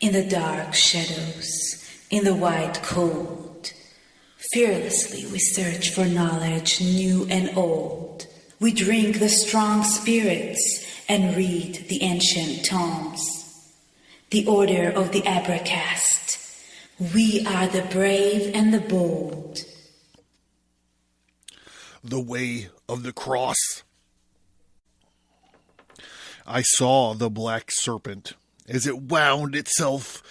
In the dark shadows, in the white cold, fearlessly we search for knowledge new and old. We drink the strong spirits and read the ancient tomes. The order of the Abracast. We are the brave and the bold. The way of the cross. I saw the black serpent as it wound itself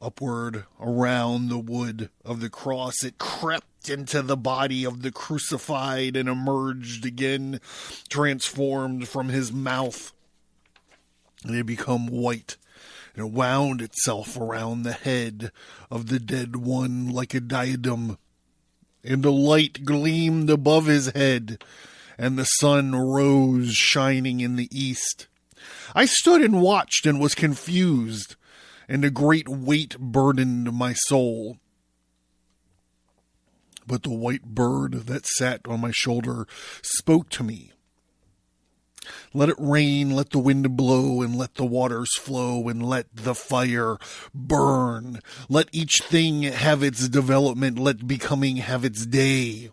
upward around the wood of the cross. It crept into the body of the crucified and emerged again, transformed from his mouth. And it had become white, and it wound itself around the head of the dead one like a diadem. And the light gleamed above his head, and the sun rose shining in the east. I stood and watched and was confused, and a great weight burdened my soul. But the white bird that sat on my shoulder spoke to me. Let it rain, let the wind blow, and let the waters flow, and let the fire burn. Let each thing have its development, let becoming have its day.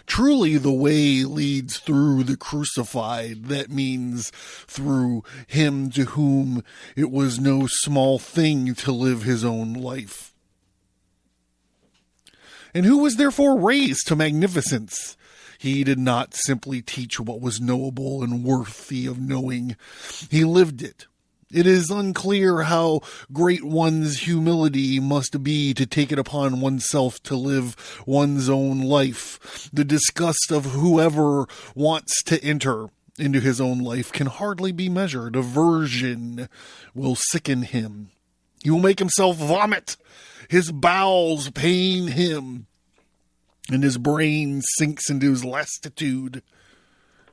Truly the way leads through the crucified. That means through him to whom it was no small thing to live his own life. And who was therefore raised to magnificence. He did not simply teach what was knowable and worthy of knowing. He lived it. It is unclear how great one's humility must be to take it upon oneself to live one's own life. The disgust of whoever wants to enter into his own life can hardly be measured. Aversion will sicken him. He will make himself vomit. His bowels pain him, and his brain sinks into his lassitude.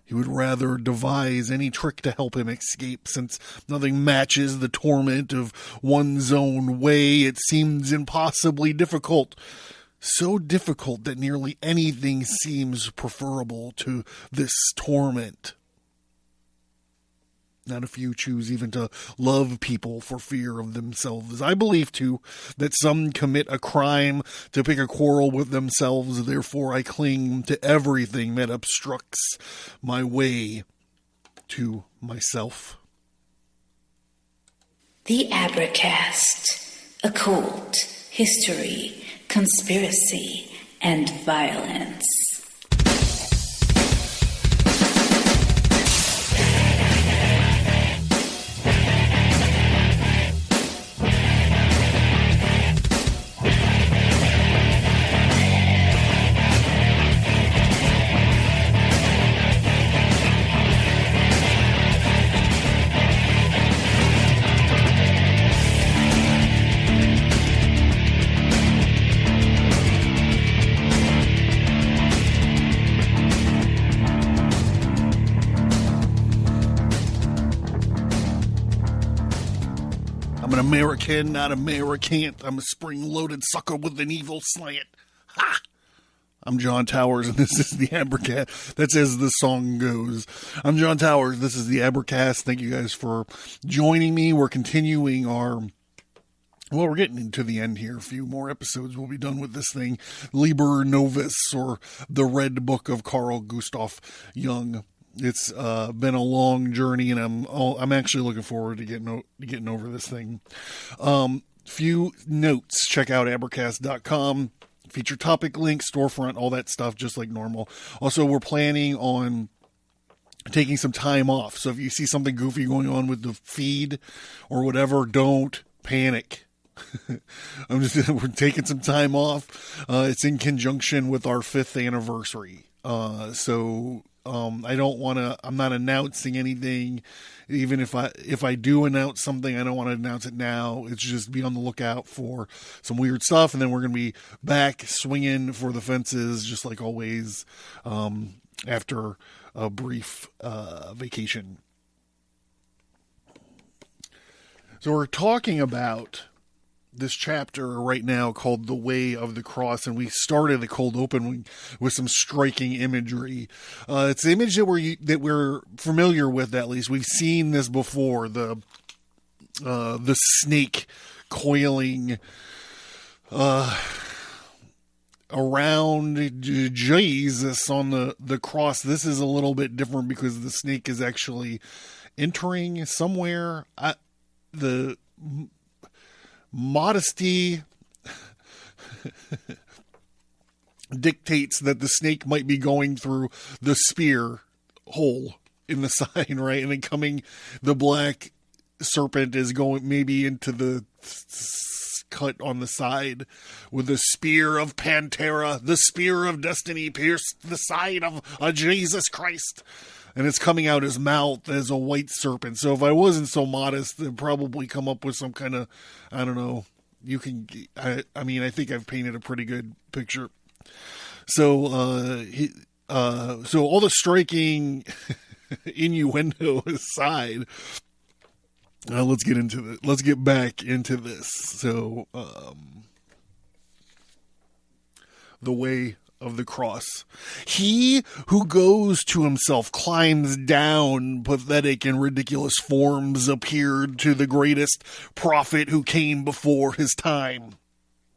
He would rather devise any trick to help him escape, since nothing matches the torment of one's own way. It seems impossibly difficult, so difficult that nearly anything seems preferable to this torment. Not a few choose even to love people for fear of themselves. I believe, too, that some commit a crime to pick a quarrel with themselves. Therefore, I cling to everything that obstructs my way to myself. The Abracast. Occult, history, conspiracy, and violence. American, not American. I'm a spring-loaded sucker with an evil slant. Ha! I'm John Towers, and this is the Abracast. That's as the song goes. I'm John Towers. This is the Abracast. Thank you guys for joining me. We're continuing our... Well, we're getting into the end here. A few more episodes. We'll be done with this thing. Liber, Novus, or the Red Book of Carl Gustav Jung. It's been a long journey, and I'm actually looking forward to getting over this thing. Few notes. Check out Abracast.com. Feature topic link, storefront, all that stuff, just like normal. Also, we're planning on taking some time off. So if you see something goofy going on with the feed or whatever, don't panic. We're taking some time off. It's in conjunction with our 5th anniversary. I'm not announcing anything. Even if I do announce something, I don't want to announce it now. It's just be on the lookout for some weird stuff. And then we're going to be back swinging for the fences, just like always, after a brief vacation. So we're talking about this chapter right now called The Way of the Cross, and we started the cold open with some striking imagery. It's the image that we're familiar with, at least. We've seen this before, the the snake coiling around Jesus on the cross. This is a little bit different because the snake is actually entering somewhere. The modesty dictates that the snake might be going through the spear hole in the side, right? And then the black serpent is going maybe into the cut on the side with the spear of Pantera, the spear of destiny pierced the side of Jesus Christ. And it's coming out his mouth as a white serpent. So if I wasn't so modest, I'd probably come up with some kind of, I don't know, I think I've painted a pretty good picture. So, so all the striking innuendo aside, let's get into it. Let's get back into this. So, the way of the cross. He who goes to himself climbs down. Pathetic and ridiculous forms appeared to the greatest prophet who came before his time.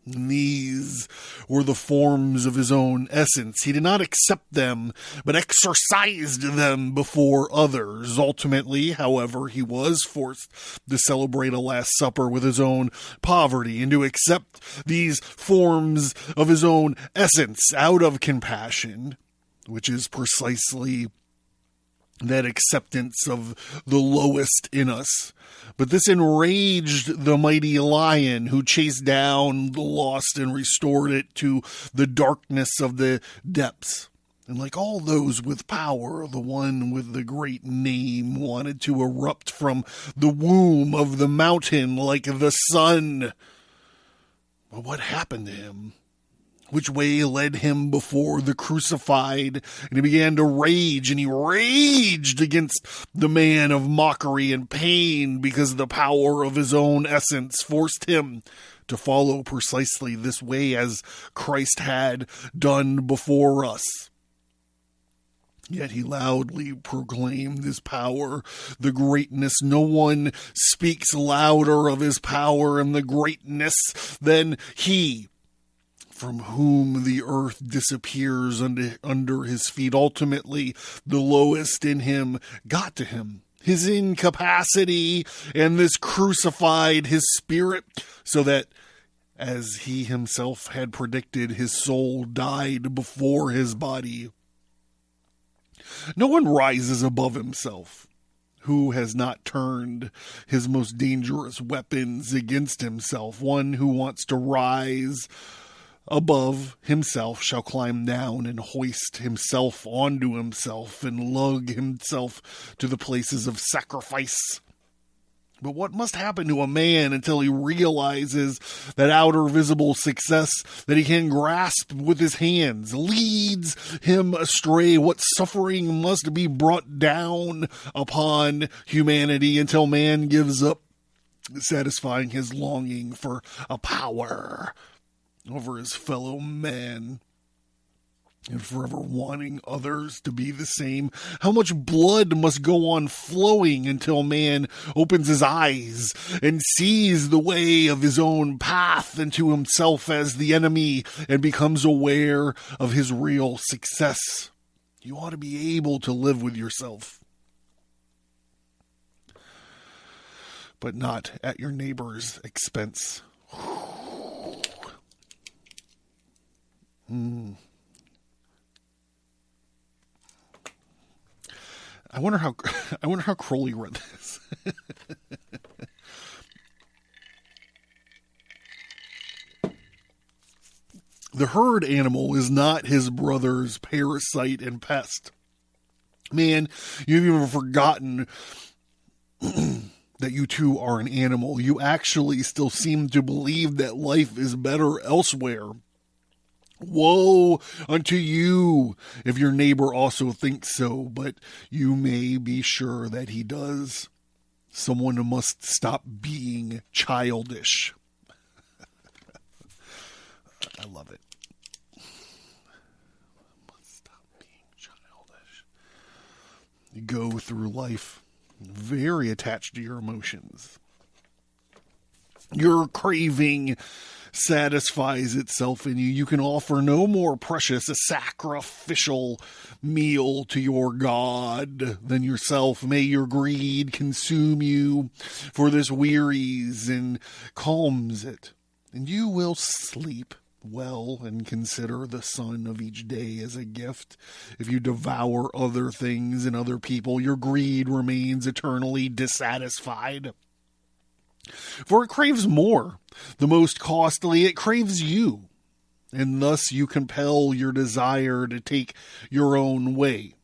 And these were the forms of his own essence. He did not accept them, but exercised them before others. Ultimately, however, he was forced to celebrate a Last Supper with his own poverty and to accept these forms of his own essence out of compassion, which is precisely that acceptance of the lowest in us. But this enraged the mighty lion who chased down the lost and restored it to the darkness of the depths. And like all those with power, the one with the great name wanted to erupt from the womb of the mountain like the sun. But what happened to him? Which way led him before the crucified? And he began to rage, and he raged against the man of mockery and pain because the power of his own essence forced him to follow precisely this way as Christ had done before us. Yet he loudly proclaimed his power, the greatness. No one speaks louder of his power and the greatness than he, from whom the earth disappears under his feet. Ultimately, the lowest in him got to him, his incapacity, and this crucified his spirit, so that, as he himself had predicted, his soul died before his body. No one rises above himself who has not turned his most dangerous weapons against himself. One who wants to rise above himself shall climb down and hoist himself onto himself and lug himself to the places of sacrifice. But what must happen to a man until he realizes that outer visible success that he can grasp with his hands leads him astray? What suffering must be brought down upon humanity until man gives up satisfying his longing for a power over his fellow man and forever wanting others to be the same? How much blood must go on flowing until man opens his eyes and sees the way of his own path into himself as the enemy and becomes aware of his real success? You ought to be able to live with yourself, but not at your neighbor's expense. I wonder how Crowley read this. The herd animal is not his brother's parasite and pest. Man, you've even forgotten that you too are an animal. You actually still seem to believe that life is better elsewhere. Woe unto you if your neighbor also thinks so, but you may be sure that he does. Someone must stop being childish. I love it. Must stop being childish. You go through life very attached to your emotions. Your craving satisfies itself in you. You can offer no more precious a sacrificial meal to your God than yourself. May your greed consume you, for this wearies and calms it, and you will sleep well and consider the sun of each day as a gift. If you devour other things and other people, your greed remains eternally dissatisfied. For it craves more. The most costly, it craves you. And thus you compel your desire to take your own way.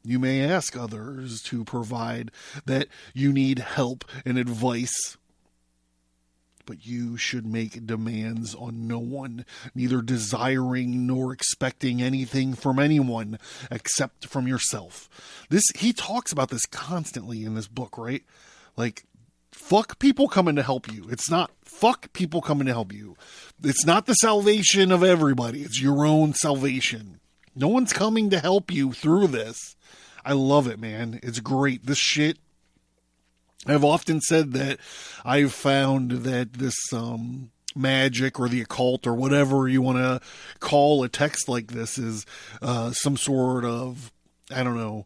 You may ask others to provide that you need help and advice, but you should make demands on no one, neither desiring nor expecting anything from anyone except from yourself. He talks about this constantly in this book, right? Like, fuck people coming to help you. It's not fuck people coming to help you. It's not the salvation of everybody. It's your own salvation. No one's coming to help you through this. I love it, man. It's great. This shit, I've often said that I've found that this magic or the occult or whatever you want to call a text like this is some sort of, I don't know,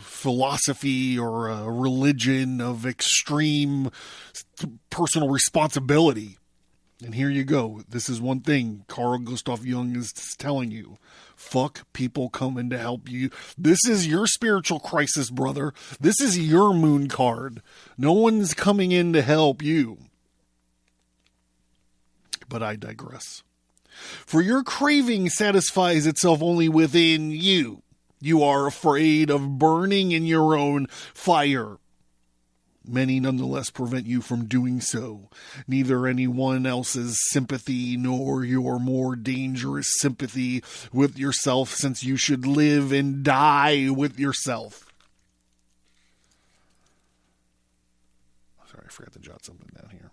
philosophy or a religion of extreme personal responsibility. And here you go. This is one thing Carl Gustav Jung is telling you. Fuck people coming to help you. This is your spiritual crisis, brother. This is your moon card. No one's coming in to help you. But I digress. For your craving satisfies itself only within you. You are afraid of burning in your own fire. Many nonetheless prevent you from doing so. Neither anyone else's sympathy nor your more dangerous sympathy with yourself, since you should live and die with yourself. Sorry, I forgot to jot something down here.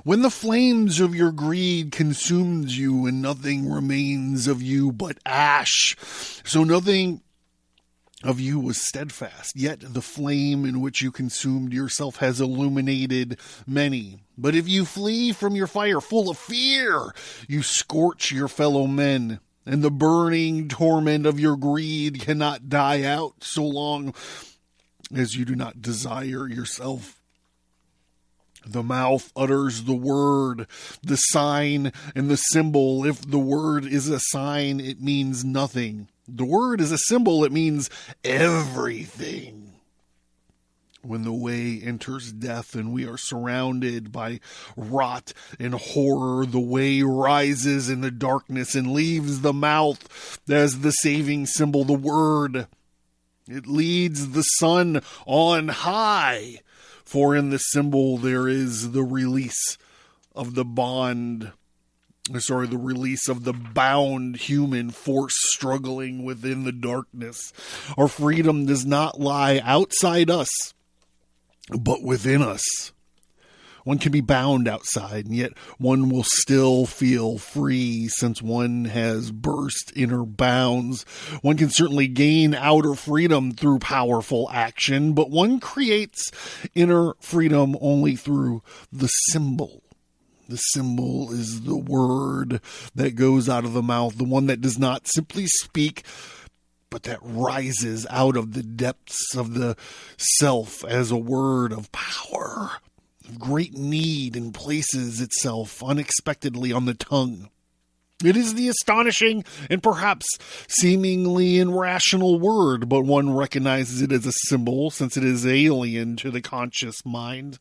When the flames of your greed consumes you and nothing remains of you but ash, so nothing of you was steadfast, yet the flame in which you consumed yourself has illuminated many. But if you flee from your fire full of fear, you scorch your fellow men, and the burning torment of your greed cannot die out so long as you do not desire yourself. The mouth utters the word, the sign, and the symbol. If the word is a sign, it means nothing. The word is a symbol, it means everything. When the way enters death and we are surrounded by rot and horror, the way rises in the darkness and leaves the mouth as the saving symbol, the word. It leads the sun on high. For in the symbol there is the release of the release of the bound human force struggling within the darkness. Our freedom does not lie outside us, but within us. One can be bound outside, and yet one will still feel free since one has burst inner bounds. One can certainly gain outer freedom through powerful action, but one creates inner freedom only through the symbol. The symbol is the word that goes out of the mouth, the one that does not simply speak, but that rises out of the depths of the self as a word of power. Great need and places itself unexpectedly on the tongue. It is the astonishing and perhaps seemingly irrational word, but one recognizes it as a symbol since it is alien to the conscious mind.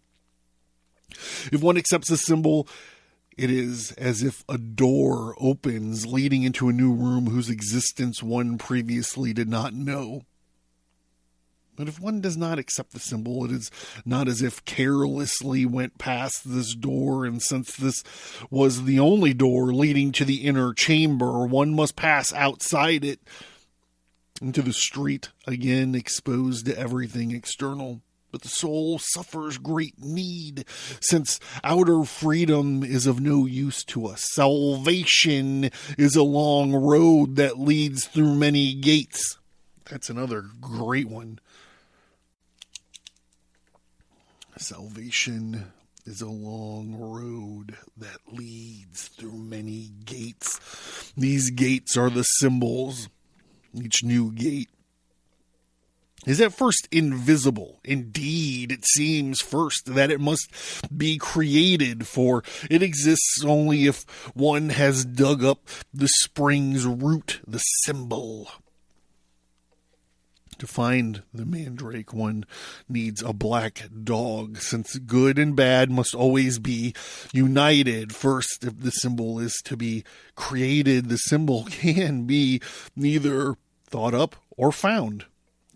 If one accepts a symbol, it is as if a door opens leading into a new room whose existence one previously did not know. But if one does not accept the symbol, it is not as if carelessly went past this door, and since this was the only door leading to the inner chamber, one must pass outside it into the street, again exposed to everything external. but the soul suffers great need, since outer freedom is of no use to us. Salvation is a long road that leads through many gates. That's another great one. Salvation is a long road that leads through many gates. These gates are the symbols. Each new gate is at first invisible. Indeed, it seems first that it must be created, for it exists only if one has dug up the spring's root, the symbol. To find the mandrake, one needs a black dog, since good and bad must always be united. First, if the symbol is to be created, the symbol can be neither thought up or found.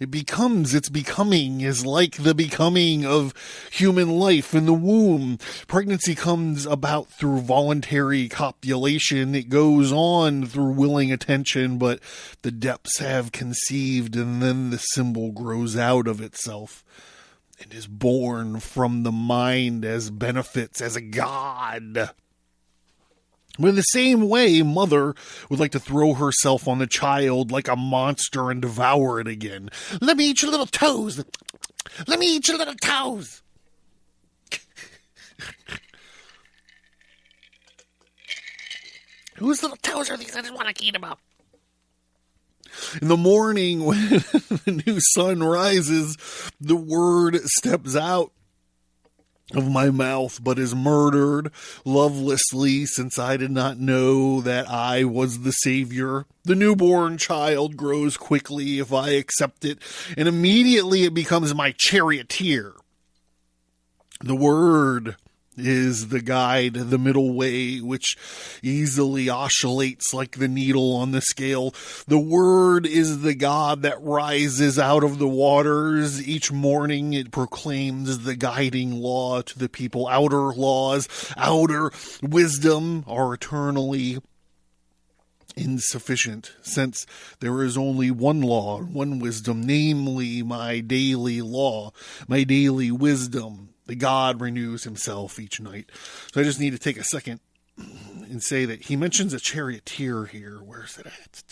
Its becoming is like the becoming of human life in the womb. Pregnancy comes about through voluntary copulation. It goes on through willing attention, but the depths have conceived, and then the symbol grows out of itself and is born from the mind as benefits, as a god. But in the same way, mother would like to throw herself on the child like a monster and devour it again. Let me eat your little toes. Let me eat your little toes. Whose little toes are these? I just want to eat them up. In the morning, when the new sun rises, the word steps out of my mouth, but is murdered lovelessly, since I did not know that I was the Savior. The newborn child grows quickly if I accept it, and immediately it becomes my charioteer. The word is the guide, the middle way, which easily oscillates like the needle on the scale. The word is the God that rises out of the waters. Each morning it proclaims the guiding law to the people. Outer laws, outer wisdom are eternally insufficient, since there is only one law, one wisdom, namely my daily law, my daily wisdom. The God renews himself each night. So I just need to take a second and say that he mentions a charioteer here. Where's it at?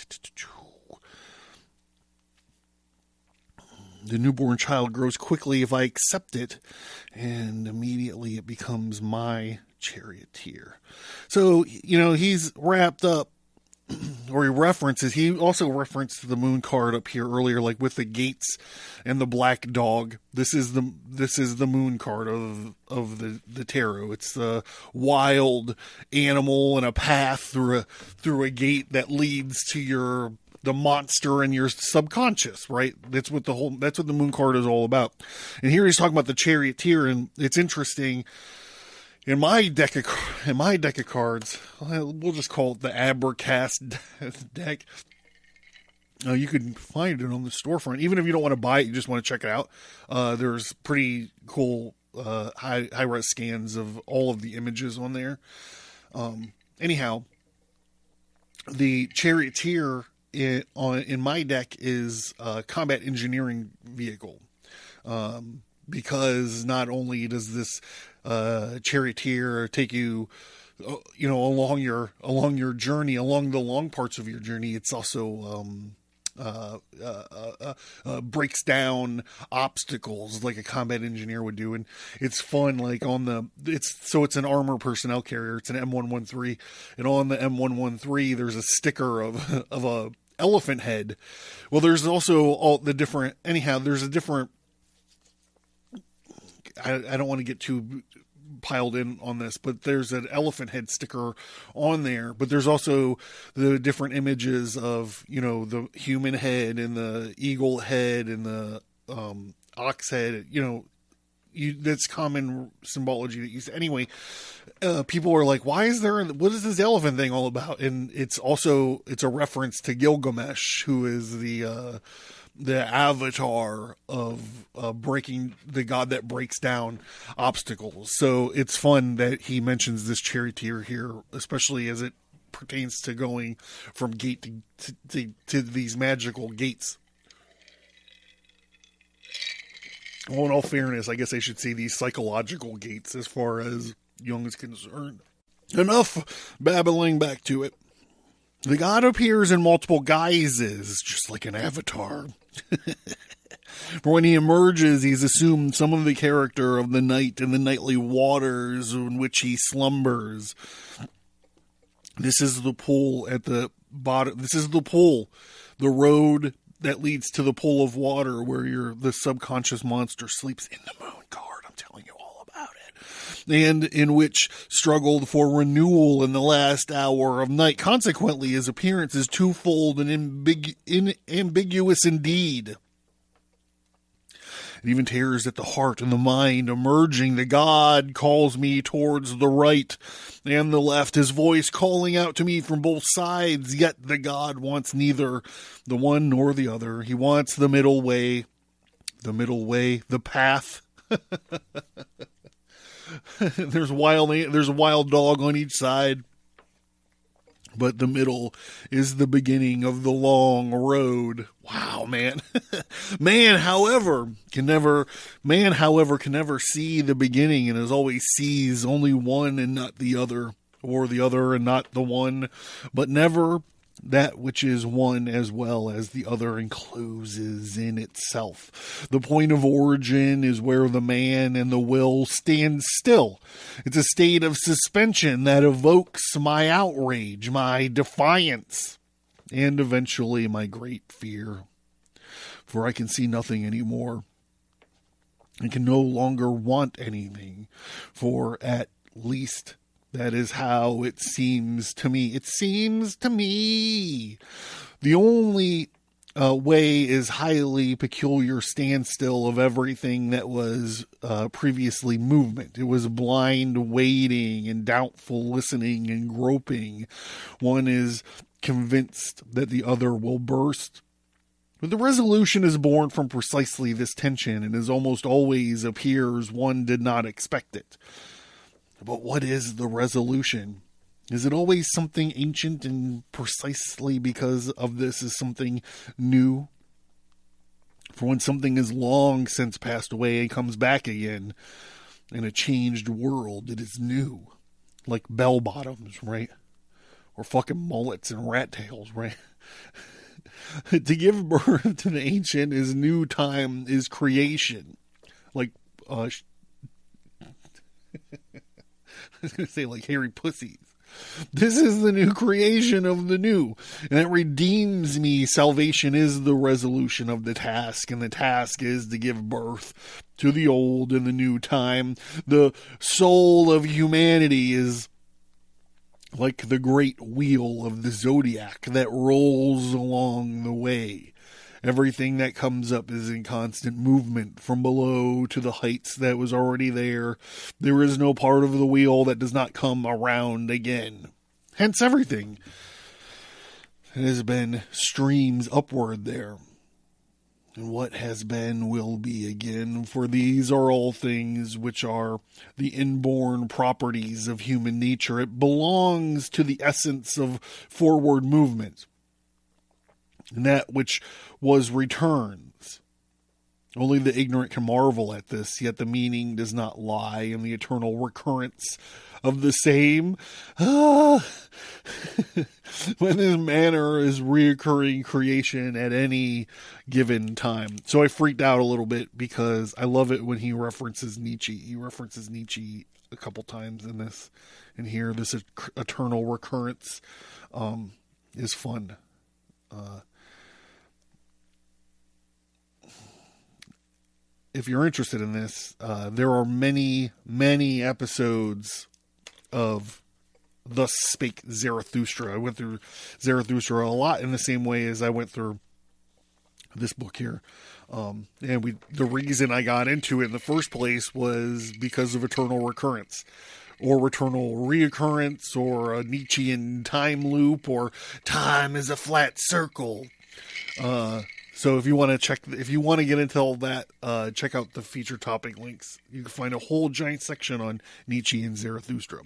The newborn child grows quickly if I accept it, and immediately it becomes my charioteer. So, he's wrapped up, or he also referenced the moon card up here earlier, like with the gates and the black dog. This is the moon card of the tarot. It's the wild animal and a path through a gate that leads to the monster in your subconscious, right? That's what the moon card is all about. And here he's talking about the charioteer, and it's interesting. In my deck of cards, we'll just call it the Abracast deck. You can find it on the storefront. Even if you don't want to buy it, you just want to check it out. There's pretty cool high-res scans of all of the images on there. Anyhow, the charioteer in my deck is a combat engineering vehicle. Because not only does this charioteer take you, along your journey, along the long parts of your journey, it's also breaks down obstacles like a combat engineer would do, and it's fun. Like it's an armor personnel carrier. It's an M113, and on the M113 there's a sticker of a elephant head. Well, there's also all the different. Anyhow, there's a different. I don't want to get too piled in on this, but there's an elephant head sticker on there, but there's also the different images of, the human head and the eagle head and the ox head, that's common symbology that you see. Anyway, people are like, what is this elephant thing all about? And it's a reference to Gilgamesh, who is the avatar of breaking, the god that breaks down obstacles. So it's fun that he mentions this charioteer here, especially as it pertains to going from gate to these magical gates. Well, in all fairness, I guess I should say these psychological gates as far as Jung is concerned. Enough babbling, back to it. The god appears in multiple guises, just like an avatar. For when he emerges, he's assumed some of the character of the night and the nightly waters in which he slumbers. This is the pool at the bottom. This is the pool, the road that leads to the pool of water where the subconscious monster sleeps in the moon card. I'm telling you all about it. And in which struggled for renewal in the last hour of night. Consequently, his appearance is twofold and ambiguous indeed. It even tears at the heart and the mind, emerging. The god calls me towards the right and the left, his voice calling out to me from both sides. Yet the god wants neither the one nor the other. He wants the middle way, the path. There's a wild dog on each side. But the middle is the beginning of the long road. Wow, man. Man, however, can never see the beginning and as always sees only one and not the other, or the other and not the one, but never that which is one as well as the other encloses in itself. The point of origin is where the man and the will stand still. It's a state of suspension that evokes my outrage, my defiance, and eventually my great fear. For I can see nothing anymore. I can no longer want anything, for at least that is how it seems to me. It seems to me. The only way is highly peculiar standstill of everything that was previously movement. It was blind waiting and doubtful listening and groping. One is convinced that the other will burst. But the resolution is born from precisely this tension and as almost always appears one did not expect it. But what is the resolution? Is it always something ancient and precisely because of this is something new? For when something is long since passed away and comes back again in a changed world, it is new. Like bell bottoms, right? Or fucking mullets and rat tails, right? To give birth to the ancient is new time, is creation. Like, I was going to say like hairy pussies. This is the new creation of the new, and it redeems me. Salvation is the resolution of the task, and the task is to give birth to the old and the new time. The soul of humanity is like the great wheel of the zodiac that rolls along the way. Everything that comes up is in constant movement from below to the heights that was already there. There is no part of the wheel that does not come around again. Hence everything. It has been streams upward there. And what has been will be again, for these are all things which are the inborn properties of human nature. It belongs to the essence of forward movement. And that which was returns. Only the ignorant can marvel at this, yet the meaning does not lie in the eternal recurrence of the same. When this manner is reoccurring creation at any given time. So I freaked out a little bit because I love it when he references Nietzsche. He references Nietzsche a couple times in this. And here, this eternal recurrence is fun. If you're interested in this, there are many, many episodes of Thus Spake Zarathustra. I went through Zarathustra a lot in the same way as I went through this book here. And the reason I got into it in the first place was because of eternal recurrence, or eternal reoccurrence, or a Nietzschean time loop, or time is a flat circle. So if you want to get into all that, check out the feature topic links. You can find a whole giant section on Nietzsche and Zarathustra.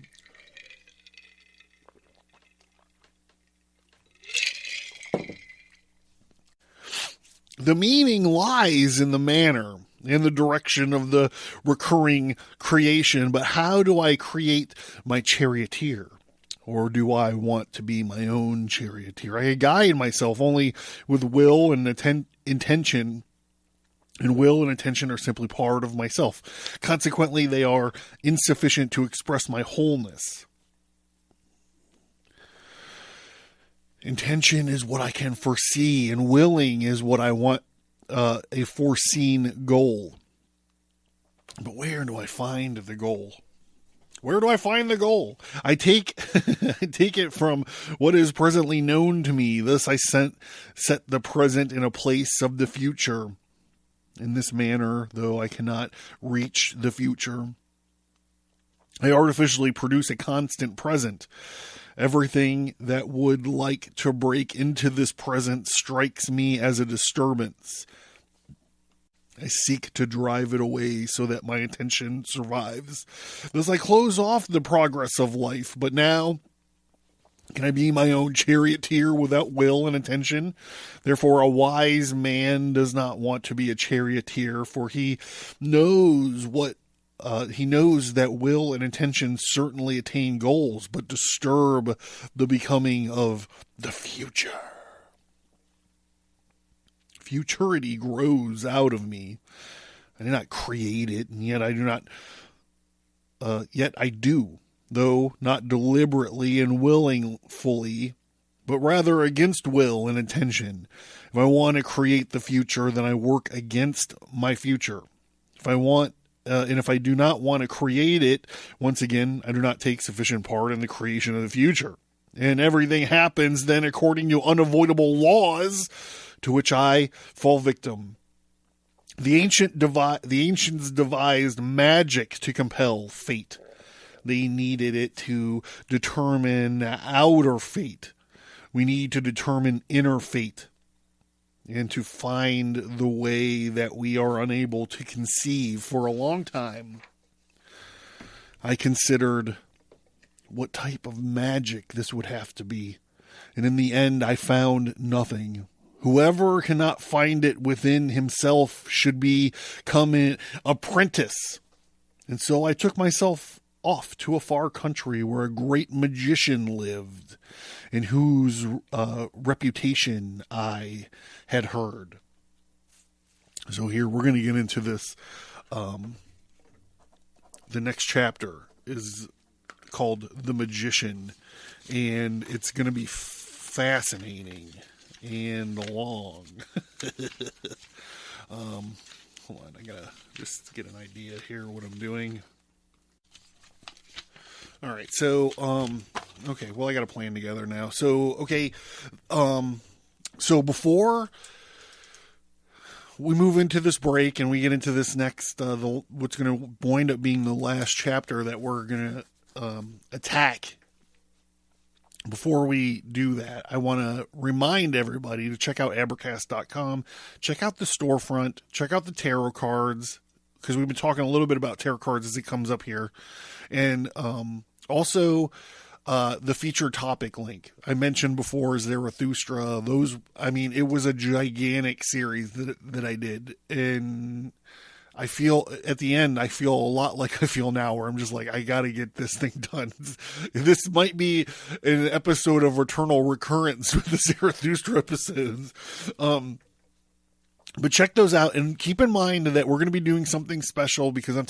The meaning lies in the manner and the direction of the recurring creation. But how do I create my charioteer? Or do I want to be my own charioteer? I guide myself only with will and intention, and will and intention are simply part of myself. Consequently, they are insufficient to express my wholeness. Intention is what I can foresee, and willing is what I want, a foreseen goal. But where do I find the goal? Where do I find the goal? I take it from what is presently known to me. Thus I set the present in a place of the future. In this manner, though I cannot reach the future, I artificially produce a constant present. Everything that would like to break into this present strikes me as a disturbance. I seek to drive it away so that my attention survives. Thus I close off the progress of life. But now, can I be my own charioteer without will and intention? Therefore, a wise man does not want to be a charioteer, for he knows that will and intention certainly attain goals, but disturb the becoming of the future. Futurity grows out of me. I did not create it, and yet I do not. Yet I do, though not deliberately and willingly, but rather against will and intention. If I want to create the future, then I work against my future. If I do not want to create it, once again, I do not take sufficient part in the creation of the future. And everything happens then according to unavoidable laws to which I fall victim. The ancients devised magic to compel fate. They needed it to determine outer fate. We need to determine inner fate, and to find the way that we are unable to conceive. For a long time, I considered what type of magic this would have to be. And in the end, I found nothing. Whoever cannot find it within himself should become an apprentice. And so I took myself off to a far country where a great magician lived, in whose reputation I had heard. So here we're going to get into this. The next chapter is called The Magician, and it's going to be fascinating and long. Hold on, I gotta just get an idea here what I'm doing. All right, so okay, well I got a plan together now. So okay, so before we move into this break and we get into this next, what's going to wind up being the last chapter that we're going to attack. Before we do that, I want to remind everybody to check out Abracast.com, check out the storefront, check out the tarot cards, because we've been talking a little bit about tarot cards as it comes up here. And also the featured topic link I mentioned before is Zarathustra. It was a gigantic series that I did. And I feel at the end, I feel a lot like I feel now, where I'm just like, I got to get this thing done. This might be an episode of eternal recurrence with the Zarathustra episodes. But check those out, and keep in mind that we're going to be doing something special because I'm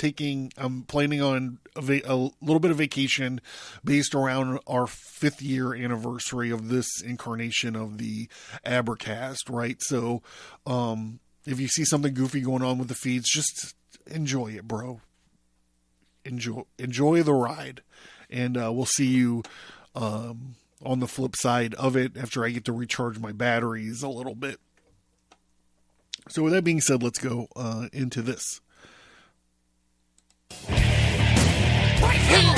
planning on a little bit of vacation based around our 5th year anniversary of this incarnation of the Abracast, right? So, if you see something goofy going on with the feeds, just enjoy it, bro. Enjoy the ride. And we'll see you on the flip side of it after I get to recharge my batteries a little bit. So with that being said, let's go into this. Right here!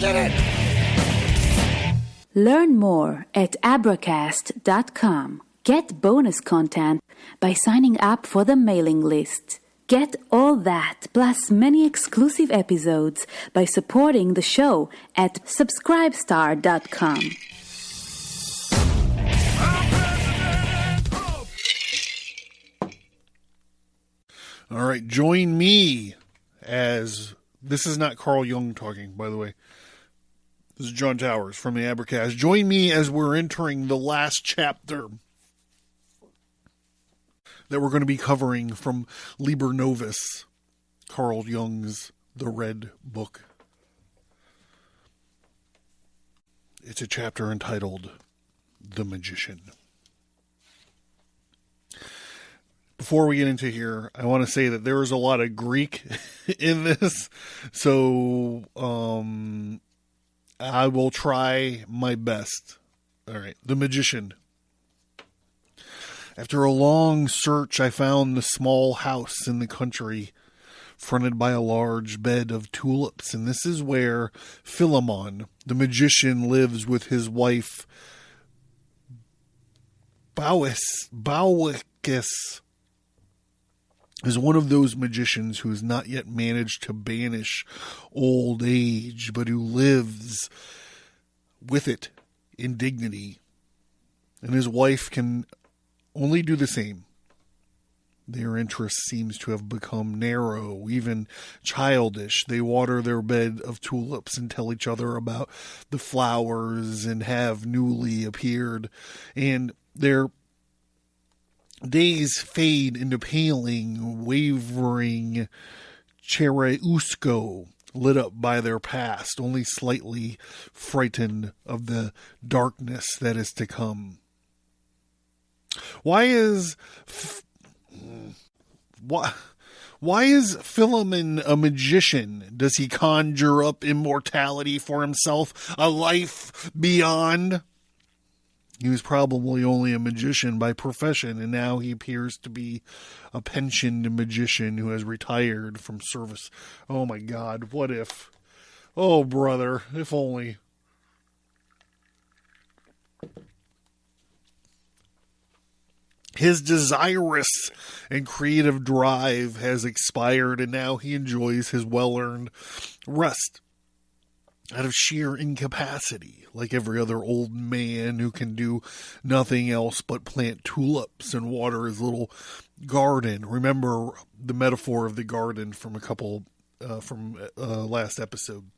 Get it! Learn more at Abracast.com. Get bonus content by signing up for the mailing list. Get all that, plus many exclusive episodes by supporting the show at subscribestar.com. All right, join me as... This is not Carl Jung talking, by the way. This is John Towers from the Abracast. Join me as we're entering the last chapter that we're going to be covering from Liber Novus, Carl Jung's The Red Book. It's a chapter entitled The Magician. Before we get into here, I want to say that there is a lot of Greek in this, so I will try my best. All right, The Magician. After a long search, I found the small house in the country, fronted by a large bed of tulips, and this is where Philemon, the magician, lives with his wife Baucis, is one of those magicians who has not yet managed to banish old age, but who lives with it in dignity. And his wife can only do the same. Their interest seems to have become narrow, even childish. They water their bed of tulips and tell each other about the flowers and have newly appeared. And their days fade into paling, wavering chereusko, lit up by their past, only slightly frightened of the darkness that is to come. Why is Philemon a magician? Does he conjure up immortality for himself, a life beyond? He was probably only a magician by profession, and now he appears to be a pensioned magician who has retired from service. Oh my God, what if? Oh brother, if only. His desirous and creative drive has expired, and now he enjoys his well-earned rest out of sheer incapacity, like every other old man who can do nothing else but plant tulips and water his little garden. Remember the metaphor of the garden from last episode.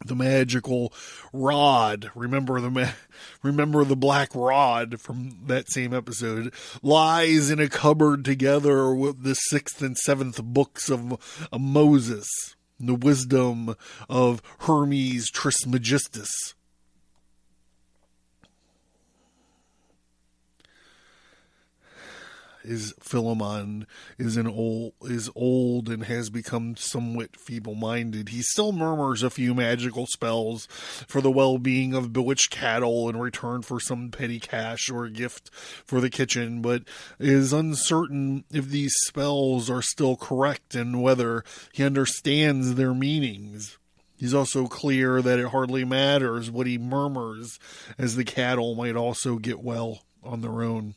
The magical rod. Remember the black rod from that same episode. It lies in a cupboard together with the 6th and 7th books of Moses. The wisdom of Hermes Trismegistus. Philemon is old and has become somewhat feeble-minded. He still murmurs a few magical spells for the well-being of bewitched cattle in return for some petty cash or a gift for the kitchen, but is uncertain if these spells are still correct and whether he understands their meanings. He's also clear that it hardly matters what he murmurs, as the cattle might also get well on their own.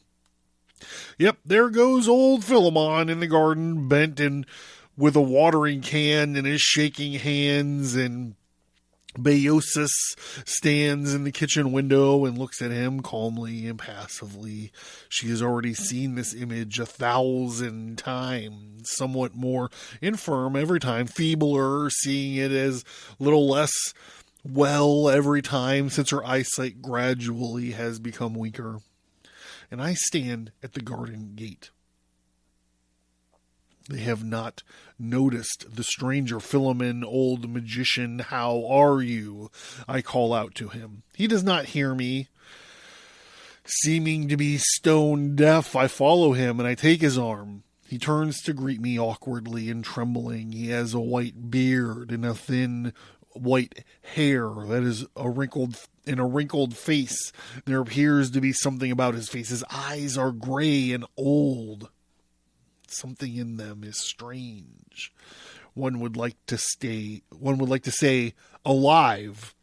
Yep, there goes old Philemon in the garden, bent and with a watering can in his shaking hands, and Baucis stands in the kitchen window and looks at him calmly and passively. She has already seen this image 1,000 times, somewhat more infirm every time, feebler, seeing it as little less well every time since her eyesight gradually has become weaker. And I stand at the garden gate. They have not noticed the stranger. Philemon, old magician, how are you? I call out to him. He does not hear me. Seeming to be stone deaf, I follow him and I take his arm. He turns to greet me awkwardly and trembling. He has a white beard and a thin white hair that is a wrinkled face. There appears to be something about his face. His eyes are gray and old. Something in them is strange. One would like to say alive.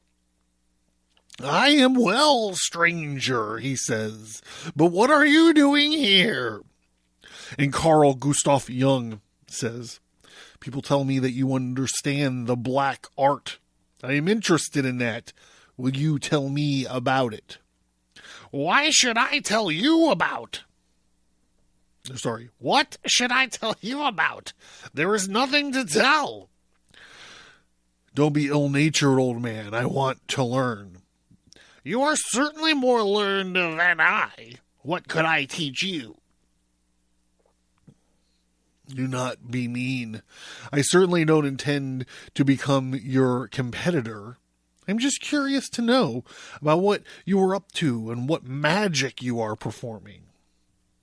I am well, stranger, he says, but what are you doing here? And Carl Gustav Jung says, people tell me that you understand the black art. I am interested in that. Will you tell me about it? Why should I tell you about? Sorry, what should I tell you about? There is nothing to tell. Don't be ill-natured, old man. I want to learn. You are certainly more learned than I. What could I teach you? Do not be mean. I certainly don't intend to become your competitor. I'm just curious to know about what you are up to and what magic you are performing.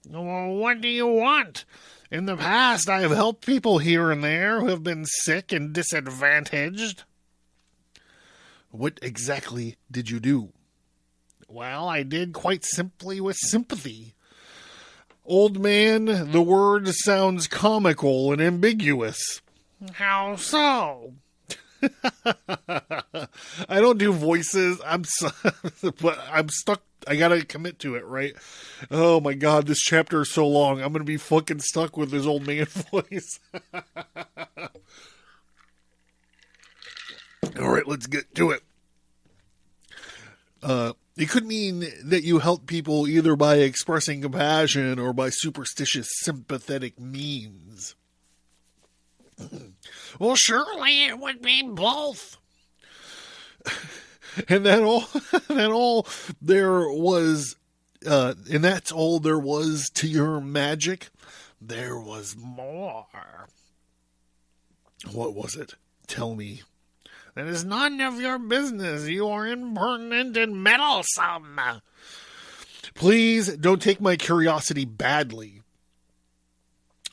Well, what do you want? In the past, I have helped people here and there who have been sick and disadvantaged. What exactly did you do? Well, I did quite simply with sympathy. Old man, the word sounds comical and ambiguous. How so? I don't do voices. But I'm stuck. I gotta commit to it, right? Oh my god, this chapter is so long. I'm gonna be fucking stuck with this old man voice. Alright, let's get to it. It could mean that you help people either by expressing compassion or by superstitious sympathetic means. Well, surely it would be both. And that all there was, and that's all there was to your magic. There was more. What was it? Tell me. That is none of your business. You are impertinent and meddlesome. Please don't take my curiosity badly.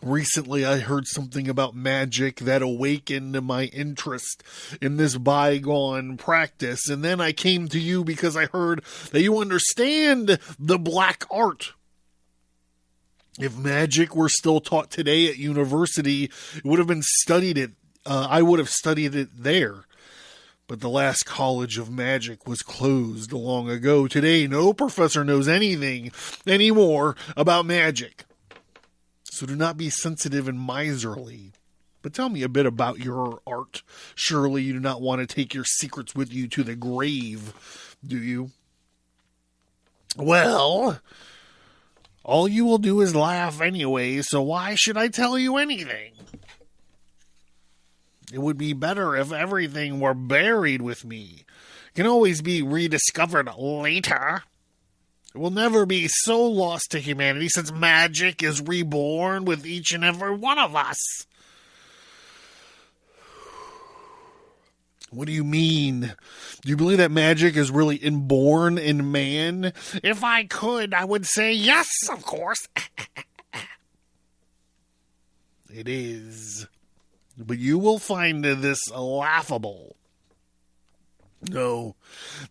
Recently, I heard something about magic that awakened my interest in this bygone practice, and then I came to you because I heard that you understand the black art. If magic were still taught today at university, it would have been studied it. I would have studied it there. But the last college of magic was closed long ago. Today, no professor knows anything anymore about magic. So do not be sensitive and miserly. But tell me a bit about your art. Surely you do not want to take your secrets with you to the grave, do you? Well, all you will do is laugh anyway, so why should I tell you anything? It would be better if everything were buried with me. It can always be rediscovered later. It will never be so lost to humanity since magic is reborn with each and every one of us. What do you mean? Do you believe that magic is really inborn in man? If I could, I would say yes, of course. It is. But you will find this laughable. No,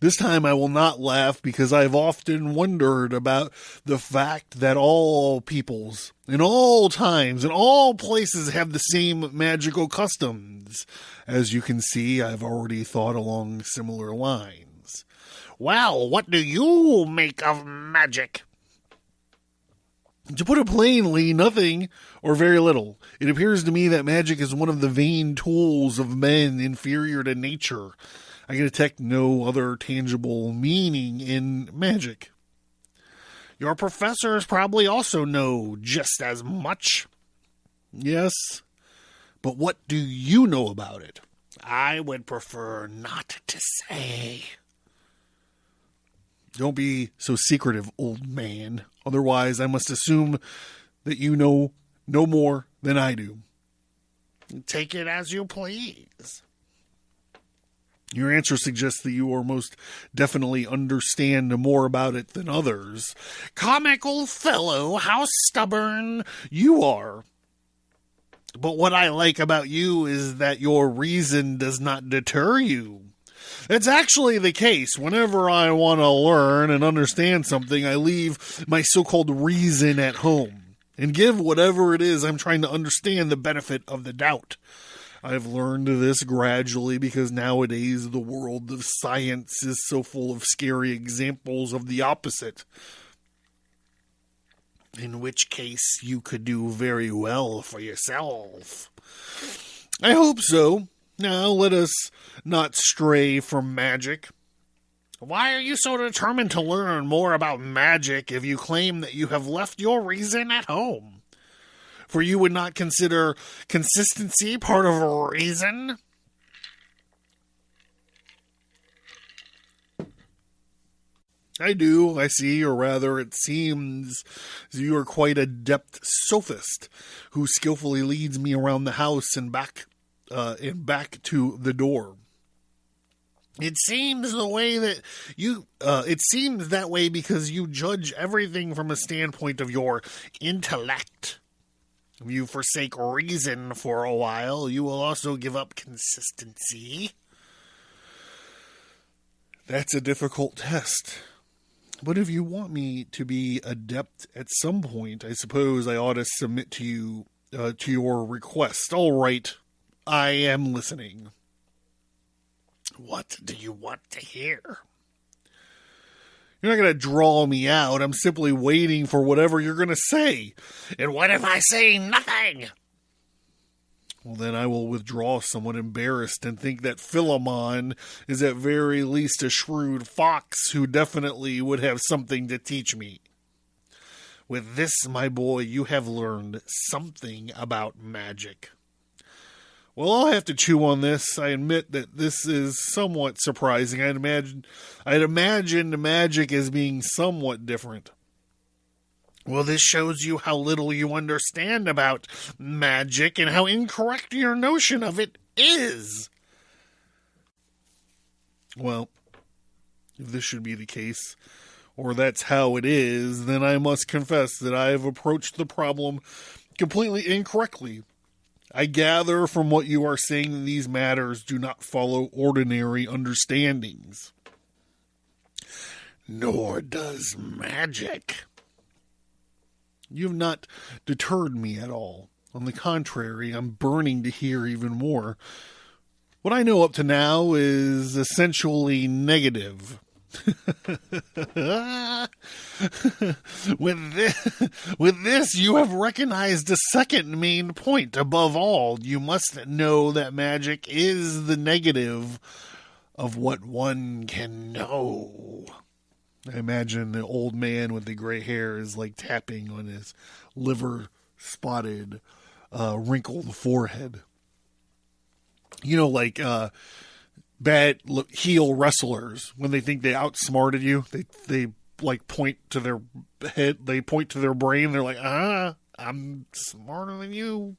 this time I will not laugh because I've often wondered about the fact that all peoples, in all times, in all places have the same magical customs. As you can see, I've already thought along similar lines. Well, what do you make of magic? To put it plainly, nothing or very little. It appears to me that magic is one of the vain tools of men inferior to nature. I can detect no other tangible meaning in magic. Your professors probably also know just as much. Yes, but what do you know about it? I would prefer not to say. Don't be so secretive, old man. Otherwise, I must assume that you know no more than I do. Take it as you please. Your answer suggests that you are most definitely understand more about it than others. Comical fellow, how stubborn you are. But what I like about you is that your reason does not deter you. It's actually the case. Whenever I want to learn and understand something, I leave my so-called reason at home and give whatever it is I'm trying to understand the benefit of the doubt. I've learned this gradually because nowadays the world of science is so full of scary examples of the opposite. In which case you could do very well for yourself. I hope so. Now let us not stray from magic. Why are you so determined to learn more about magic if you claim that you have left your reason at home? For you would not consider consistency part of reason? I do, I see, or rather it seems you are quite a adept sophist who skillfully leads me around the house and back to the door. It seems the way that it seems that way because you judge everything from a standpoint of your intellect. If you forsake reason for a while, you will also give up consistency. That's a difficult test. But if you want me to be adept at some point, I suppose I ought to submit to you, to your request. All right, I am listening. What do you want to hear? You're not going to draw me out. I'm simply waiting for whatever you're going to say. And what if I say nothing? Well, then I will withdraw somewhat embarrassed and think that Philemon is at very least a shrewd fox who definitely would have something to teach me. With this, my boy, you have learned something about magic. Well, I'll have to chew on this. I admit that this is somewhat surprising. I'd imagined magic as being somewhat different. Well, this shows you how little you understand about magic and how incorrect your notion of it is. Well, if this should be the case, or that's how it is, then I must confess that I have approached the problem completely incorrectly. I gather from what you are saying that these matters do not follow ordinary understandings. Nor does magic. You have not deterred me at all. On the contrary, I'm burning to hear even more. What I know up to now is essentially negative. With this, you have recognized a second main point. Above all, you must know that magic is the negative of what one can know. I imagine the old man with the gray hair is like tapping on his liver-spotted, wrinkled forehead. You know, like bad heel wrestlers, when they think they outsmarted you, they like point to their head, they point to their brain, they're like, I'm smarter than you,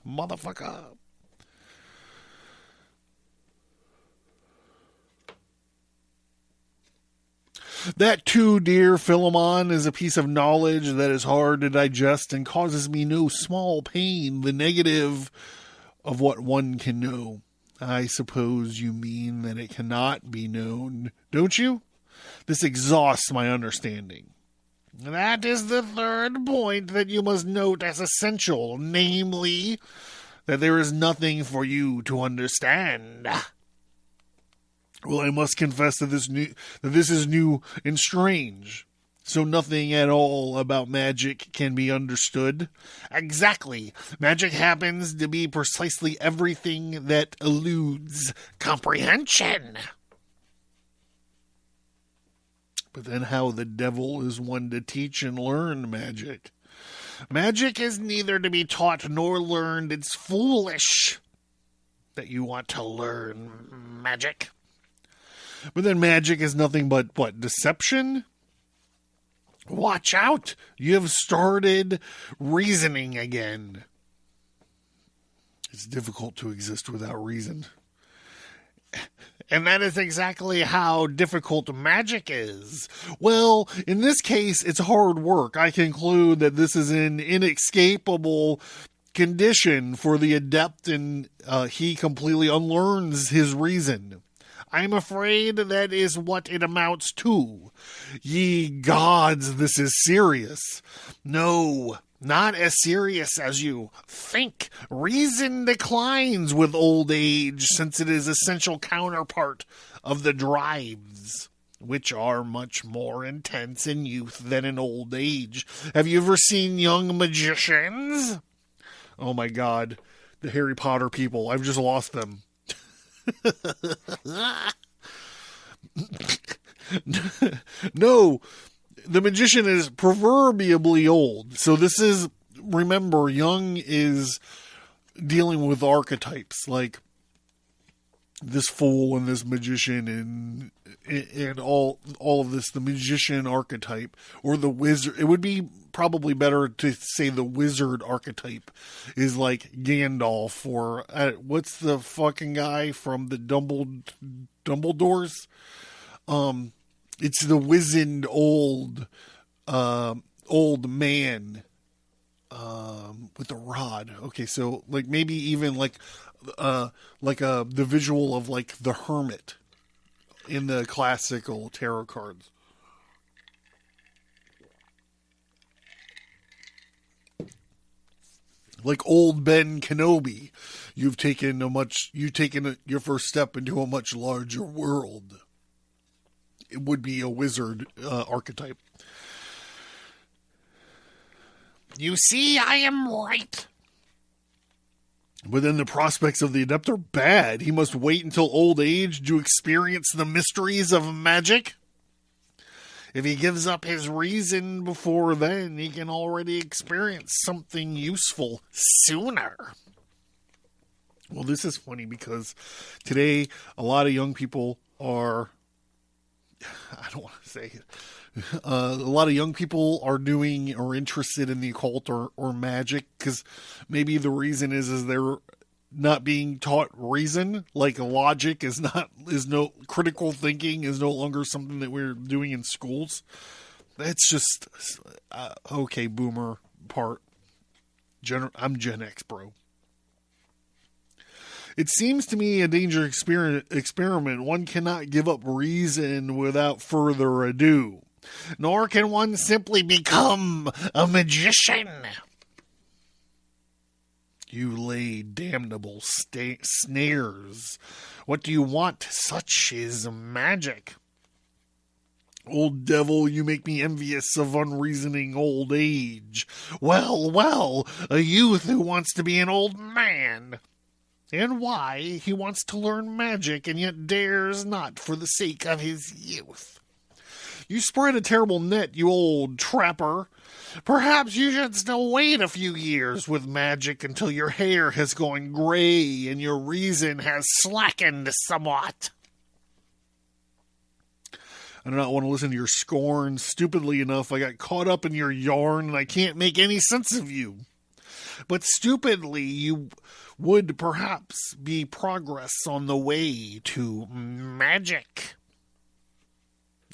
motherfucker. That too, dear Philemon, is a piece of knowledge that is hard to digest and causes me no small pain, the negative of what one can know. I suppose you mean that it cannot be known, don't you? This exhausts my understanding. That is the third point that you must note as essential, namely, that there is nothing for you to understand. Well, I must confess that this is new and strange. So nothing at all about magic can be understood. Exactly. Magic happens to be precisely everything that eludes comprehension. But then how the devil is one to teach and learn magic? Magic is neither to be taught nor learned. It's foolish that you want to learn magic. But then magic is nothing but, what, deception? Watch out! You have started reasoning again. It's difficult to exist without reason. And that is exactly how difficult magic is. Well, in this case, it's hard work. I conclude that this is an inescapable condition for the adept, and he completely unlearns his reason. I'm afraid that is what it amounts to. Ye gods, this is serious. No, not as serious as you think. Reason declines with old age, since it is essential counterpart of the drives, which are much more intense in youth than in old age. Have you ever seen young magicians? Oh my God, the Harry Potter people, I've just lost them. No, the magician is proverbially old. So this is remember, Jung is dealing with archetypes, like this fool and this magician and all of this, the magician archetype or the wizard. It would be probably better to say the wizard archetype is like Gandalf or what's the fucking guy from the Dumbledores? It's the wizened old man with the rod. Okay, so like maybe even like the visual of like the hermit in the classical tarot cards. Like old Ben Kenobi, you've taken your first step into a much larger world. It would be a wizard archetype. You see, I am right. But then the prospects of the adept are bad. He must wait until old age to experience the mysteries of magic. If he gives up his reason before then, he can already experience something useful sooner. Well, this is funny because today a lot of young people are, I don't want to say it, a lot of young people are doing or interested in the occult or magic because maybe the reason is they're not being taught reason. Like logic is no critical thinking is no longer something that we're doing in schools. That's just okay. Boomer part. I'm Gen X, bro. It seems to me a dangerous experiment. One cannot give up reason without further ado. Nor can one simply become a magician. You lay damnable snares. What do you want? Such is magic. Old devil, you make me envious of unreasoning old age. Well, a youth who wants to be an old man. And why? He wants to learn magic and yet dares not for the sake of his youth. You spread a terrible net, you old trapper. Perhaps you should still wait a few years with magic until your hair has gone gray and your reason has slackened somewhat. I do not want to listen to your scorn. Stupidly enough, I got caught up in your yarn and I can't make any sense of you. But stupidly, you would perhaps be progress on the way to magic.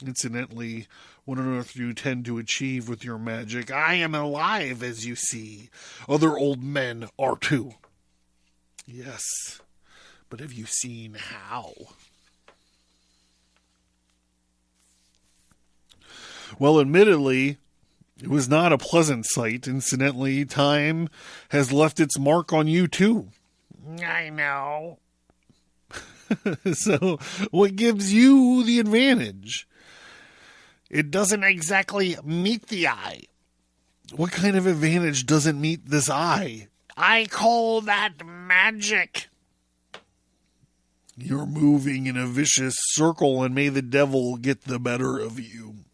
Incidentally, what on earth do you tend to achieve with your magic? I am alive, as you see. Other old men are too. Yes, but have you seen how? Well, admittedly, it was not a pleasant sight. Incidentally, time has left its mark on you too. I know. So, what gives you the advantage? It doesn't exactly meet the eye. What kind of advantage doesn't meet this eye? I call that magic. You're moving in a vicious circle and may the devil get the better of you.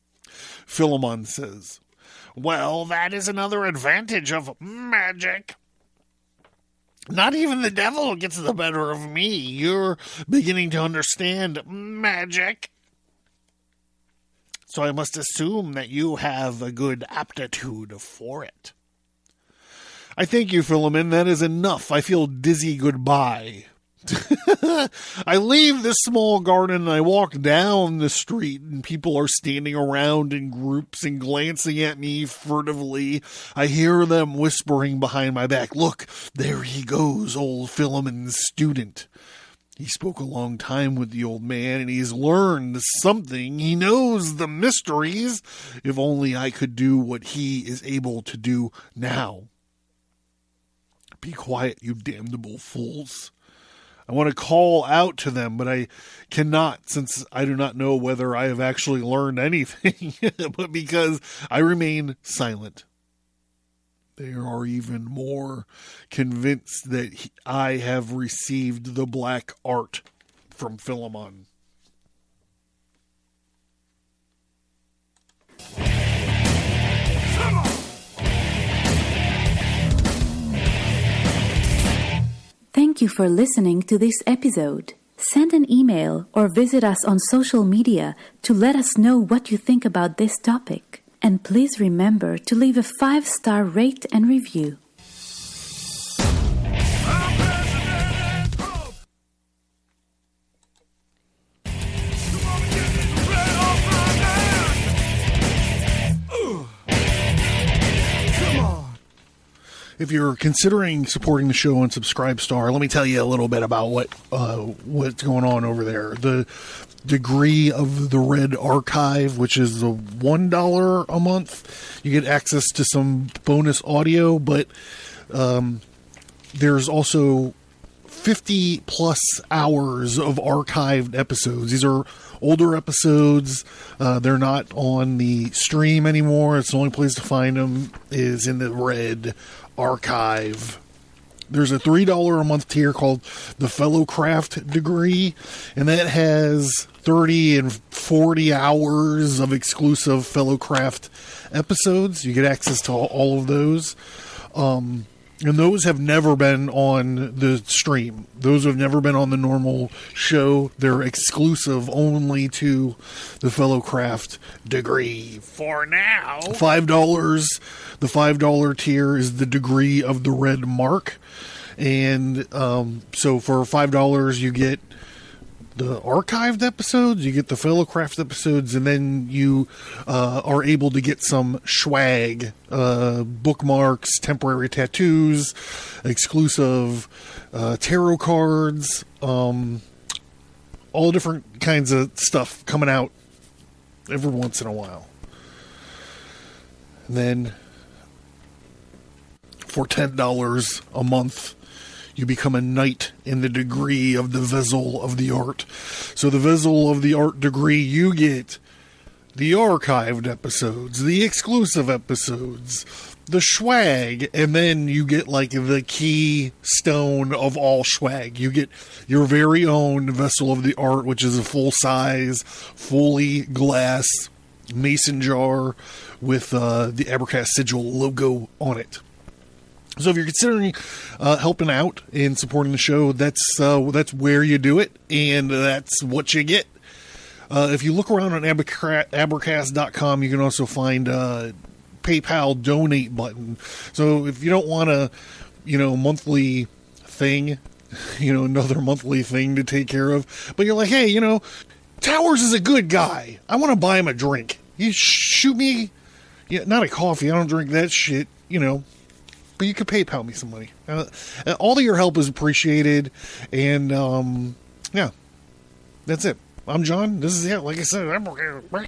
Philemon says. Well, that is another advantage of magic. Not even the devil gets the better of me. You're beginning to understand magic. So I must assume that you have a good aptitude for it. I thank you, Philemon. That is enough. I feel dizzy goodbye. I leave this small garden and I walk down the street and people are standing around in groups and glancing at me furtively. I hear them whispering behind my back, "Look, there he goes, old Philemon's student." He spoke a long time with the old man, and he's learned something. He knows the mysteries. If only I could do what he is able to do now. Be quiet, you damnable fools. I want to call out to them, but I cannot, since I do not know whether I have actually learned anything, but because I remain silent. They are even more convinced that I have received the black art from Philemon. Thank you for listening to this episode. Send an email or visit us on social media to let us know what you think about this topic. And please remember to leave a 5-star rate and review. If you're considering supporting the show on Subscribestar, let me tell you a little bit about what's going on over there. The degree of the Red Archive, which is the $1 a month. You get access to some bonus audio, but there's also 50 plus hours of archived episodes. These are older episodes. They're not on the stream anymore. It's the only place to find them is in the Red Archive. There's a $3 a month tier called the Fellowcraft degree, and that has 30 and 40 hours of exclusive Fellowcraft episodes. You get access to all of those. And those have never been on the stream. Those have never been on the normal show. They're exclusive only to the Fellowcraft degree. For now. $5. The $5 tier is the degree of the Red Mark. And so for $5, you get the archived episodes, you get the Fellowcraft episodes, and then you are able to get some swag, bookmarks, temporary tattoos, exclusive tarot cards, all different kinds of stuff coming out every once in a while. And then for $10 a month, you become a knight in the degree of the Vessel of the Art. So the Vessel of the Art degree, you get the archived episodes, the exclusive episodes, the swag, and then you get like the keystone of all swag. You get your very own Vessel of the Art, which is a full-size, fully glass mason jar with the Abracast sigil logo on it. So if you're considering helping out and supporting the show, that's where you do it, and that's what you get. If you look around on Abracast.com, you can also find a PayPal donate button. So if you don't want a monthly thing, another monthly thing to take care of, but you're like, hey, Towers is a good guy. I want to buy him a drink. You shoot me, not a coffee. I don't drink that shit, But you could PayPal me some money. All of your help is appreciated. And, yeah, that's it. I'm John. This is it. Like I said, I'm okay.